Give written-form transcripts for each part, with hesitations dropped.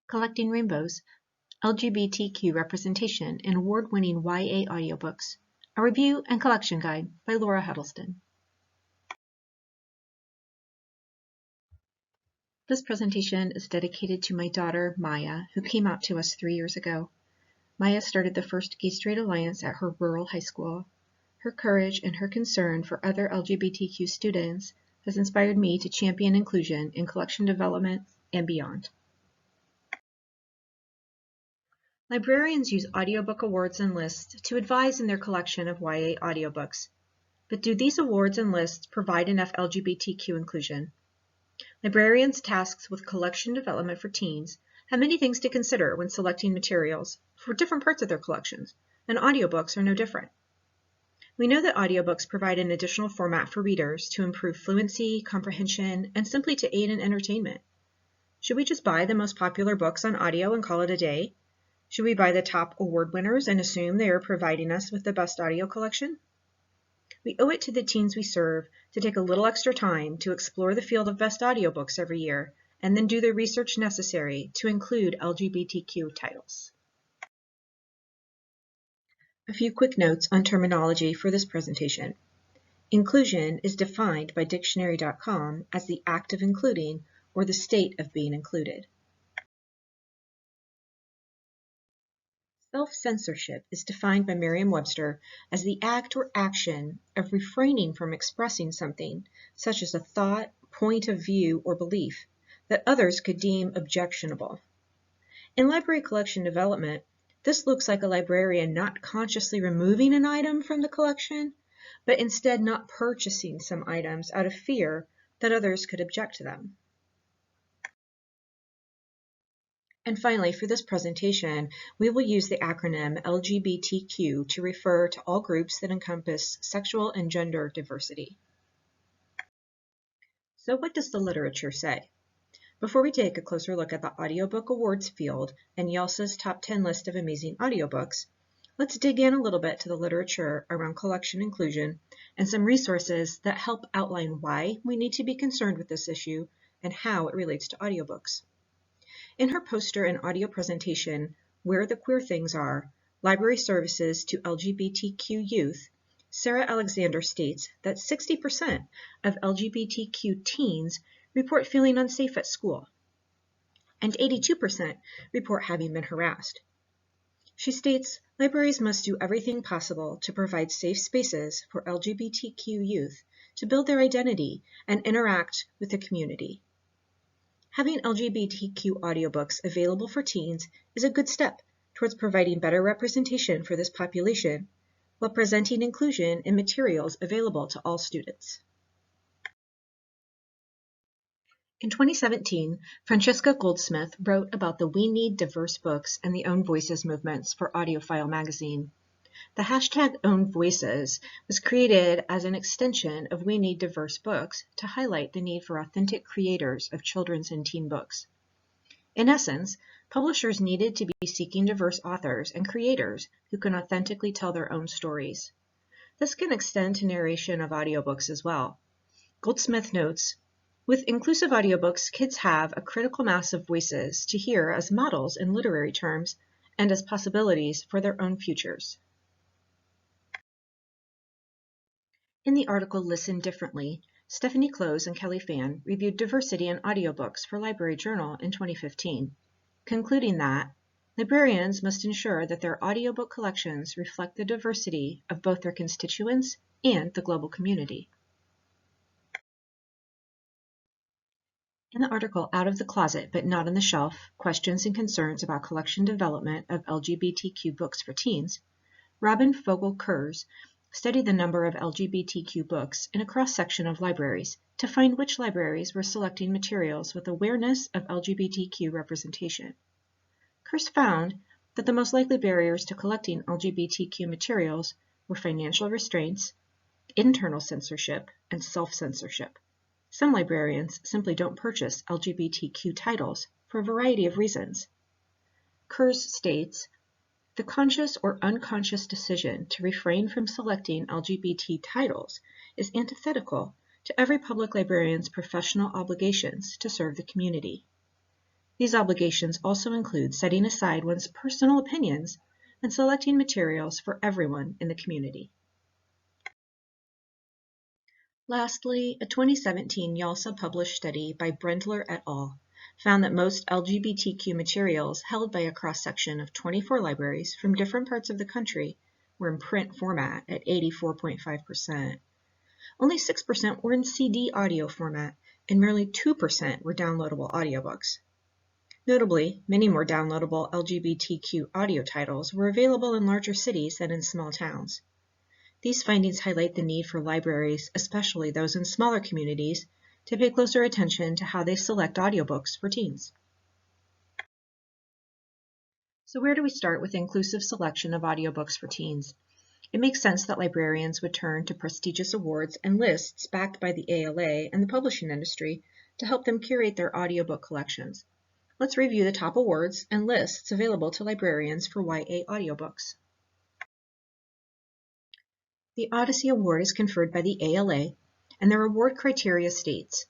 Collecting Rainbows, LGBTQ Representation in Award-Winning YA Audiobooks, a Review and Collection Guide by Laura Huddleston. This presentation is dedicated to my daughter, Maya, who came out to us 3 years ago. Maya started the first Gay Straight Alliance at her rural high school. Her courage and her concern for other LGBTQ students has inspired me to champion inclusion in collection development and beyond. Librarians use audiobook awards and lists to advise in their collection of YA audiobooks. But do these awards and lists provide enough LGBTQ inclusion? Librarians tasked with collection development for teens have many things to consider when selecting materials for different parts of their collections, and audiobooks are no different. We know that audiobooks provide an additional format for readers to improve fluency, comprehension, and simply to aid in entertainment. Should we just buy the most popular books on audio and call it a day? Should we buy the top award winners and assume they are providing us with the best audio collection? We owe it to the teens we serve to take a little extra time to explore the field of best audiobooks every year, and then do the research necessary to include LGBTQ titles. A few quick notes on terminology for this presentation. Inclusion is defined by dictionary.com as the act of including or the state of being included. Self-censorship is defined by Merriam-Webster as the act or action of refraining from expressing something, such as a thought, point of view, or belief, that others could deem objectionable. In library collection development, this looks like a librarian not consciously removing an item from the collection, but instead not purchasing some items out of fear that others could object to them. And finally, for this presentation, we will use the acronym LGBTQ to refer to all groups that encompass sexual and gender diversity. So what does the literature say? Before we take a closer look at the audiobook awards field and YALSA's top 10 list of amazing audiobooks, let's dig in a little bit to the literature around collection inclusion and some resources that help outline why we need to be concerned with this issue and how it relates to audiobooks. In her poster and audio presentation, Where the Queer Things Are, Library Services to LGBTQ Youth, Sarah Alexander states that 60% of LGBTQ teens report feeling unsafe at school, and 82% report having been harassed. She states libraries must do everything possible to provide safe spaces for LGBTQ youth to build their identity and interact with the community. Having LGBTQ audiobooks available for teens is a good step towards providing better representation for this population while presenting inclusion in materials available to all students. In 2017, Francesca Goldsmith wrote about the We Need Diverse Books and the Own Voices movements for AudioFile magazine. The hashtag Own Voices was created as an extension of We Need Diverse Books to highlight the need for authentic creators of children's and teen books. In essence, publishers needed to be seeking diverse authors and creators who can authentically tell their own stories. This can extend to narration of audiobooks as well. Goldsmith notes, with inclusive audiobooks, kids have a critical mass of voices to hear as models in literary terms and as possibilities for their own futures. In the article Listen Differently, Stephanie Close and Kelly Fan reviewed diversity in audiobooks for Library Journal in 2015, concluding that librarians must ensure that their audiobook collections reflect the diversity of both their constituents and the global community. In the article Out of the Closet But Not on the Shelf, Questions and Concerns About Collection Development of LGBTQ Books for Teens, Robin Fogel-Kurz studied the number of LGBTQ books in a cross-section of libraries to find which libraries were selecting materials with awareness of LGBTQ representation. Kurz found that the most likely barriers to collecting LGBTQ materials were financial restraints, internal censorship, and self-censorship. Some librarians simply don't purchase LGBTQ titles for a variety of reasons. Kurz states, the conscious or unconscious decision to refrain from selecting LGBT titles is antithetical to every public librarian's professional obligations to serve the community. These obligations also include setting aside one's personal opinions and selecting materials for everyone in the community. Lastly, a 2017 YALSA published study by Brendler et al. Found that most LGBTQ materials held by a cross-section of 24 libraries from different parts of the country were in print format at 84.5%. Only 6% were in CD audio format, and merely 2% were downloadable audiobooks. Notably, many more downloadable LGBTQ audio titles were available in larger cities than in small towns. These findings highlight the need for libraries, especially those in smaller communities, to pay closer attention to how they select audiobooks for teens. So where do we start with the inclusive selection of audiobooks for teens? It makes sense that librarians would turn to prestigious awards and lists backed by the ALA and the publishing industry to help them curate their audiobook collections. Let's review the top awards and lists available to librarians for YA audiobooks. The Odyssey Award is conferred by the ALA, and their award criteria states,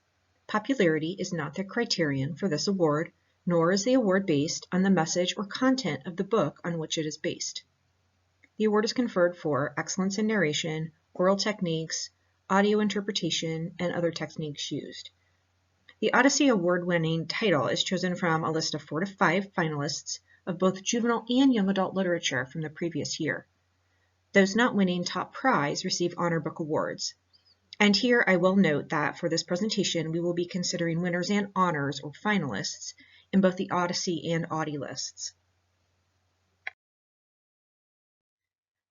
popularity is not the criterion for this award, nor is the award based on the message or content of the book on which it is based. The award is conferred for excellence in narration, oral techniques, audio interpretation, and other techniques used. The Odyssey Award-winning title is chosen from a list of 4 to 5 finalists of both juvenile and young adult literature from the previous year. Those not winning top prize receive honor book awards. And here I will note that for this presentation, we will be considering winners and honors or finalists in both the Odyssey and Audie lists.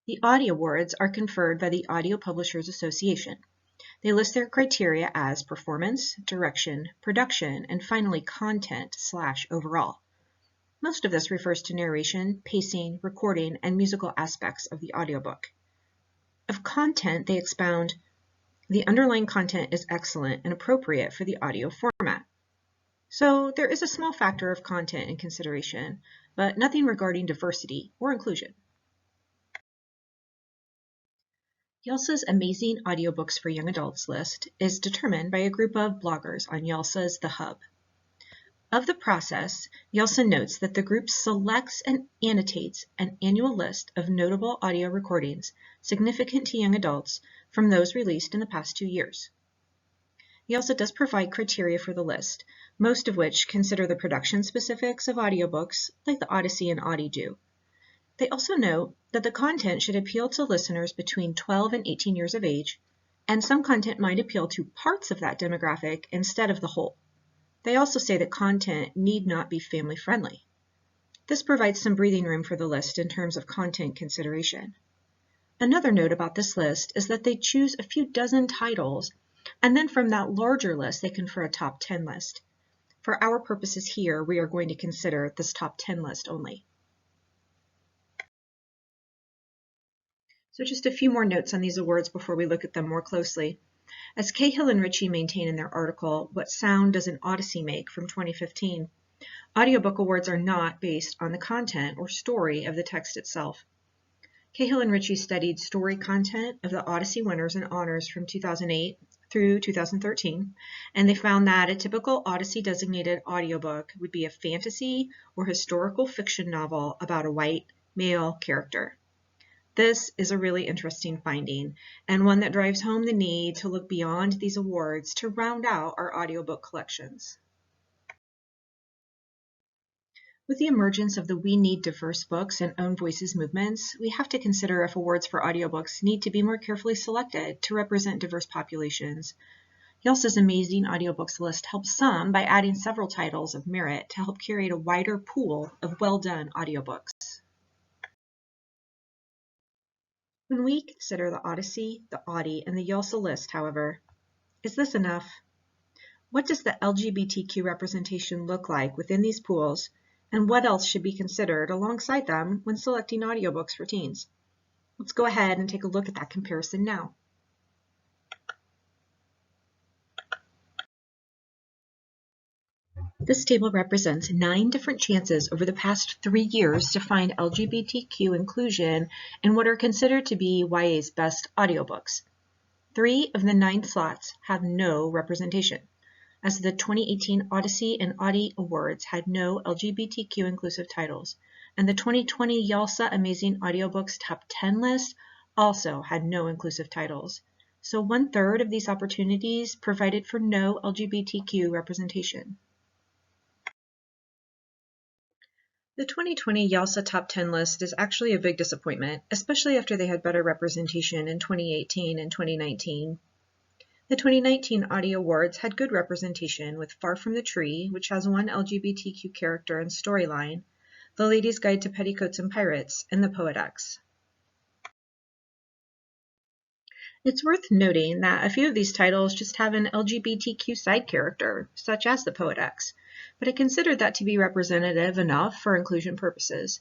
The Audie Awards are conferred by the Audio Publishers Association. They list their criteria as performance, direction, production, and finally content/overall. Most of this refers to narration, pacing, recording, and musical aspects of the audiobook. Of content, they expound, the underlying content is excellent and appropriate for the audio format. So there is a small factor of content in consideration, but nothing regarding diversity or inclusion. YALSA's Amazing Audiobooks for Young Adults list is determined by a group of bloggers on YALSA's The Hub. Of the process, YALSA notes that the group selects and annotates an annual list of notable audio recordings significant to young adults from those released in the past 2 years. YALSA does provide criteria for the list, most of which consider the production specifics of audiobooks like the Odyssey and Audie do. They also note that the content should appeal to listeners between 12 and 18 years of age, and some content might appeal to parts of that demographic instead of the whole. They also say that content need not be family-friendly. This provides some breathing room for the list in terms of content consideration. Another note about this list is that they choose a few dozen titles, and then from that larger list they confer a top 10 list. For our purposes here, we are going to consider this top 10 list only. So just a few more notes on these awards before we look at them more closely. As Cahill and Ritchie maintain in their article, What Sound Does an Odyssey Make from 2015, audiobook awards are not based on the content or story of the text itself. Cahill and Ritchie studied story content of the Odyssey winners and honors from 2008 through 2013, and they found that a typical Odyssey-designated audiobook would be a fantasy or historical fiction novel about a white male character. This is a really interesting finding, and one that drives home the need to look beyond these awards to round out our audiobook collections. With the emergence of the We Need Diverse Books and Own Voices movements, we have to consider if awards for audiobooks need to be more carefully selected to represent diverse populations. YALSA's Amazing Audiobooks list helps some by adding several titles of merit to help curate a wider pool of well-done audiobooks. When we consider the Odyssey, the Audie, and the YALSA list, however, is this enough? What does the LGBTQ representation look like within these pools, and what else should be considered alongside them when selecting audiobooks for teens? Let's go ahead and take a look at that comparison now. This table represents 9 different chances over the past 3 years to find LGBTQ inclusion in what are considered to be YA's best audiobooks. 3 of the 9 slots have no representation. as the 2018 Odyssey and Audie Awards had no LGBTQ inclusive titles, and the 2020 YALSA Amazing Audiobooks Top 10 list also had no inclusive titles. So 1/3 of these opportunities provided for no LGBTQ representation. The 2020 YALSA Top 10 list is actually a big disappointment, especially after they had better representation in 2018 and 2019. The 2019 Audie Awards had good representation with Far From the Tree, which has one LGBTQ character and storyline, The Lady's Guide to Petticoats and Pirates, and The Poet-X. It's worth noting that a few of these titles just have an LGBTQ side character, such as The Poet-X, but I considered that to be representative enough for inclusion purposes.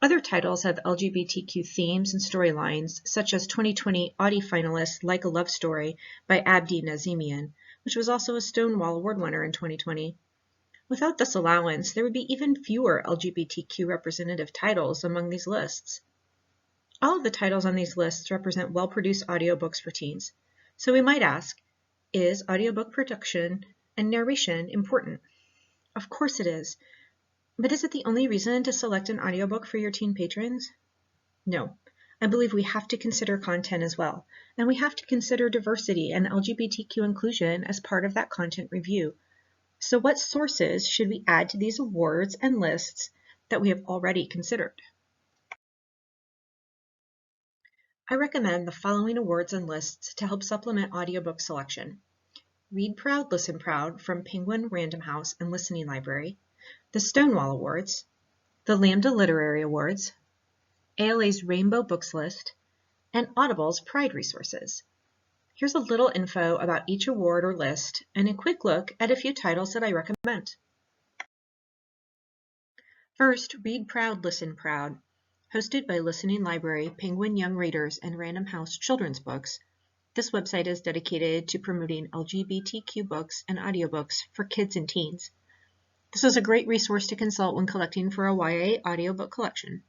Other titles have LGBTQ themes and storylines, such as 2020 Audie finalist Like a Love Story by Abdi Nazemian, which was also a Stonewall Award winner in 2020. Without this allowance, there would be even fewer LGBTQ representative titles among these lists. All of the titles on these lists represent well-produced audiobooks for teens. So we might ask, is audiobook production and narration important? Of course it is. But is it the only reason to select an audiobook for your teen patrons? No. I believe we have to consider content as well, and we have to consider diversity and LGBTQ inclusion as part of that content review. So what sources should we add to these awards and lists that we have already considered? I recommend the following awards and lists to help supplement audiobook selection. Read Proud, Listen Proud from Penguin Random House and Listening Library, the Stonewall Awards, the Lambda Literary Awards, ALA's Rainbow Books List, and Audible's Pride Resources. Here's a little info about each award or list and a quick look at a few titles that I recommend. First, Read Proud, Listen Proud. Hosted by Listening Library, Penguin Young Readers, and Random House Children's Books, this website is dedicated to promoting LGBTQ books and audiobooks for kids and teens. This is a great resource to consult when collecting for a YA audiobook collection.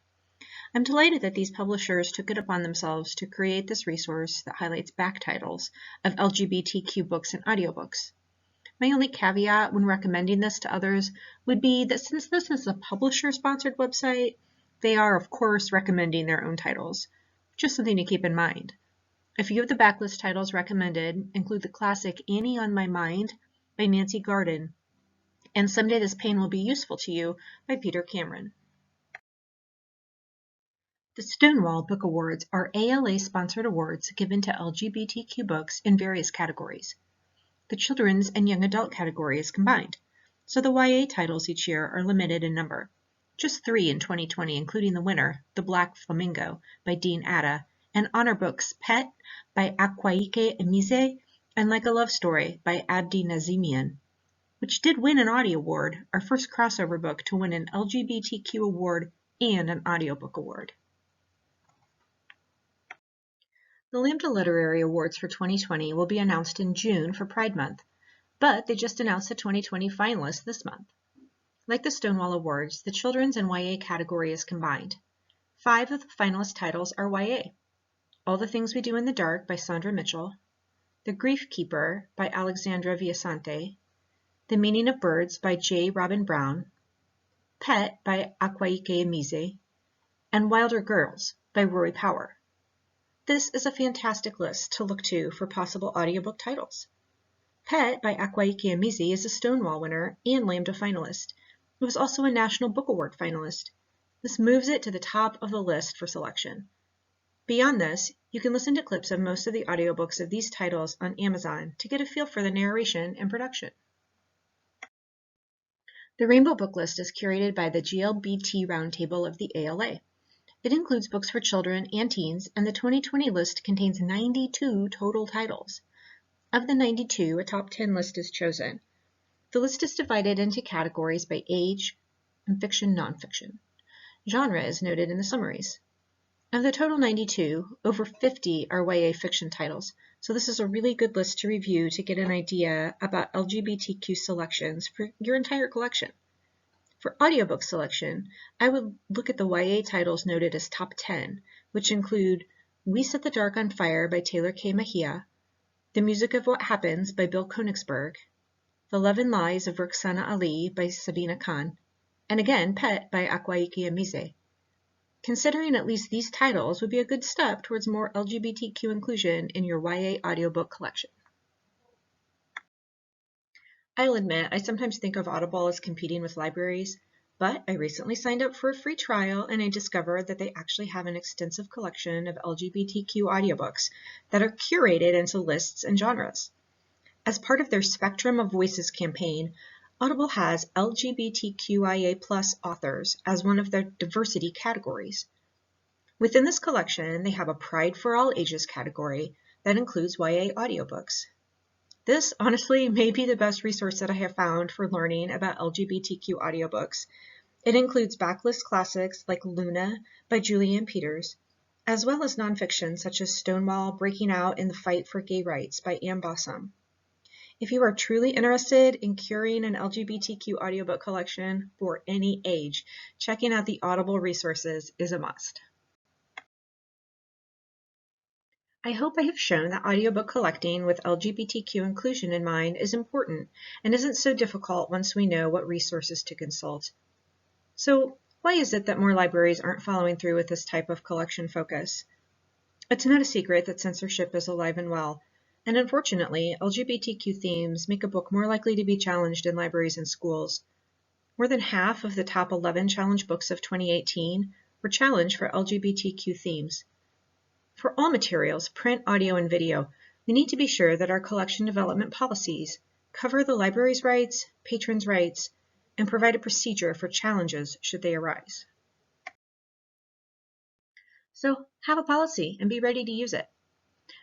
I'm delighted that these publishers took it upon themselves to create this resource that highlights back titles of LGBTQ books and audiobooks. My only caveat when recommending this to others would be that since this is a publisher-sponsored website, they are, of course, recommending their own titles. Just something to keep in mind. A few of the backlist titles recommended include the classic Annie on My Mind by Nancy Garden and Someday This Pain Will Be Useful to You by Peter Cameron. The Stonewall Book Awards are ALA-sponsored awards given to LGBTQ books in various categories. The children's and young adult category is combined, so the YA titles each year are limited in number. Just 3 in 2020, including the winner, The Black Flamingo by Dean Atta, and honor books Pet by Akwaeke Emize and Like a Love Story by Abdi Nazemian, which did win an Audie Award, our first crossover book to win an LGBTQ award and an audiobook award. The Lambda Literary Awards for 2020 will be announced in June for Pride Month, but they just announced the 2020 finalists this month. Like the Stonewall Awards, the children's and YA category is combined. 5 of the finalist titles are YA. All the Things We Do in the Dark by Sandra Mitchell, The Grief Keeper by Alexandra Viasante, The Meaning of Birds by J. Robin Brown, Pet by Akwaeke Emize, and Wilder Girls by Rory Power. This is a fantastic list to look to for possible audiobook titles. Pet by Akwaeke Emize is a Stonewall winner and Lambda finalist. It was also a National Book Award finalist. This moves it to the top of the list for selection. Beyond this, you can listen to clips of most of the audiobooks of these titles on Amazon to get a feel for the narration and production. The Rainbow Book List is curated by the GLBT Roundtable of the ALA. It includes books for children and teens, and the 2020 list contains 92 total titles. Of the 92, a top 10 list is chosen. The list is divided into categories by age and fiction-nonfiction. Genre is noted in the summaries. Of the total 92, over 50 are YA fiction titles, so this is a really good list to review to get an idea about LGBTQ selections for your entire collection. For audiobook selection, I would look at the YA titles noted as top 10, which include We Set the Dark on Fire by Taylor K. Mejia, The Music of What Happens by Bill Konigsberg, The Love and Lies of Roxana Ali by Sabina Khan, and again Pet by Akwaeke Amize. Considering at least these titles would be a good step towards more LGBTQ inclusion in your YA audiobook collection. I'll admit, I sometimes think of Audible as competing with libraries, but I recently signed up for a free trial and I discovered that they actually have an extensive collection of LGBTQ audiobooks that are curated into lists and genres. As part of their Spectrum of Voices campaign, Audible has LGBTQIA+ authors as one of their diversity categories. Within this collection, they have a Pride for All Ages category that includes YA audiobooks. This, honestly, may be the best resource that I have found for learning about LGBTQ audiobooks. It includes backlist classics like Luna by Julianne Peters, as well as nonfiction such as Stonewall Breaking Out in the Fight for Gay Rights by Ann Bossum. If you are truly interested in curating an LGBTQ audiobook collection for any age, checking out the Audible resources is a must. I hope I have shown that audiobook collecting with LGBTQ inclusion in mind is important and isn't so difficult once we know what resources to consult. So, why is it that more libraries aren't following through with this type of collection focus? It's not a secret that censorship is alive and well, and unfortunately, LGBTQ themes make a book more likely to be challenged in libraries and schools. More than half of the top 11 challenge books of 2018 were challenged for LGBTQ themes. For all materials, print, audio, and video, we need to be sure that our collection development policies cover the library's rights, patrons' rights, and provide a procedure for challenges should they arise. So, have a policy and be ready to use it.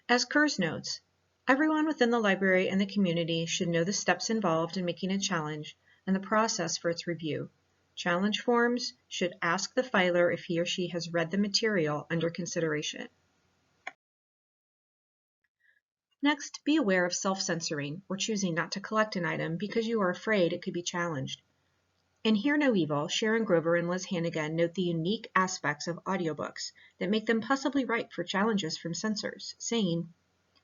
As Kurz notes, everyone within the library and the community should know the steps involved in making a challenge and the process for its review. Challenge forms should ask the filer if he or she has read the material under consideration. Next, be aware of self-censoring or choosing not to collect an item because you are afraid it could be challenged. In Hear No Evil, Sharon Grover and Liz Hannigan note the unique aspects of audiobooks that make them possibly ripe for challenges from censors, saying,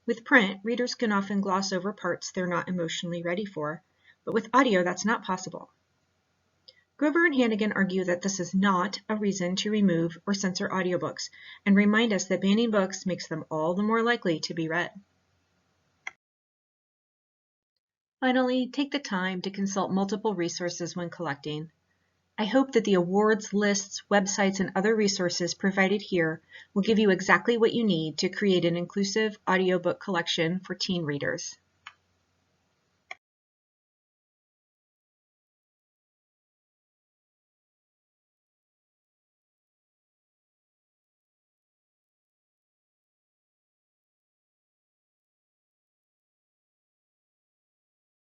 "With print, readers can often gloss over parts they're not emotionally ready for, but with audio that's not possible." Grover and Hannigan argue that this is not a reason to remove or censor audiobooks and remind us that banning books makes them all the more likely to be read. Finally, take the time to consult multiple resources when collecting. I hope that the awards, lists, websites, and other resources provided here will give you exactly what you need to create an inclusive audiobook collection for teen readers.